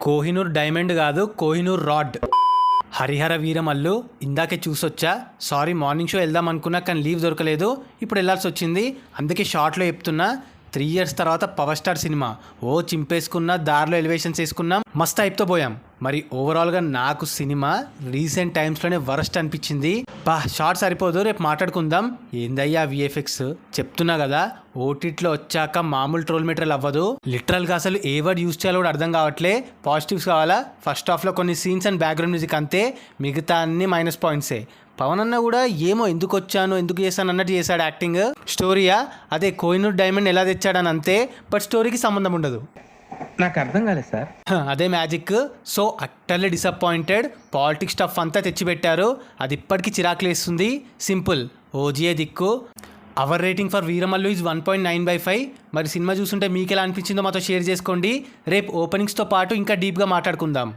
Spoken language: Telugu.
కోహినూర్ డైమండ్ కాదు, కోహినూర్ రాడ్. హరిహర వీరమల్లు ఇందాకే చూసొచ్చా. సారీ, మార్నింగ్ షో వెళ్దాం అనుకున్నా కానీ లీవ్ దొరకలేదు. ఇప్పుడు వెళ్ళాల్సి వచ్చింది. అందుకే షార్ట్లో చెప్తున్నా, 3 years తర్వాత పవర్ స్టార్ సినిమా. ఓ చింపేసుకున్నా, దారిలో ఎలివేషన్స్ వేసుకున్నాం, మస్త్ హైప్తో పోయాం. మరి ఓవరాల్గా నాకు సినిమా రీసెంట్ టైమ్స్లోనే వరస్ట్ అనిపించింది. షార్ట్ సరిపోదు, రేపు మాట్లాడుకుందాం. ఏందయ్యా విఎఫ్ఎక్స్, చెప్తున్నా కదా, ఓటీటీలో వచ్చాక మామూలు ట్రోల్ మెటీరియల్ అవ్వదు. లిటరల్గా అసలు ఏ వర్డ్ యూజ్ చేయాలో కూడా అర్థం కావట్లే. పాజిటివ్స్ కావాలా, ఫస్ట్ హాఫ్లో కొన్ని సీన్స్ అండ్ బ్యాక్గ్రౌండ్ మ్యూజిక్ అంతే, మిగతా అన్ని మైనస్ పాయింట్సే. పవన్ అన్న కూడా ఏమో ఎందుకు వచ్చాను ఎందుకు చేశాను అన్నట్టు చేశాడు యాక్టింగ్. స్టోరీయా అదే కోహినూర్ డైమండ్ ఎలా తెచ్చాడని అంతే, బట్ స్టోరీకి సంబంధం ఉండదు. నాకు అర్థం కాలేదు సార్. అదే magic. So utterly disappointed. Politics stuff అంతా తెచ్చిపెట్టారు, అది ఇప్పటికీ చిరాకులేస్తుంది. సింపుల్, ఓజీఏ దిక్కు. Our rating for Veeramallu is 1.9/5. మరి సినిమా చూస్తుంటే మీకు ఎలా అనిపించిందో మాతో షేర్ చేసుకోండి. రేపు ఓపెనింగ్స్తో పాటు ఇంకా డీప్గా మాట్లాడుకుందాం.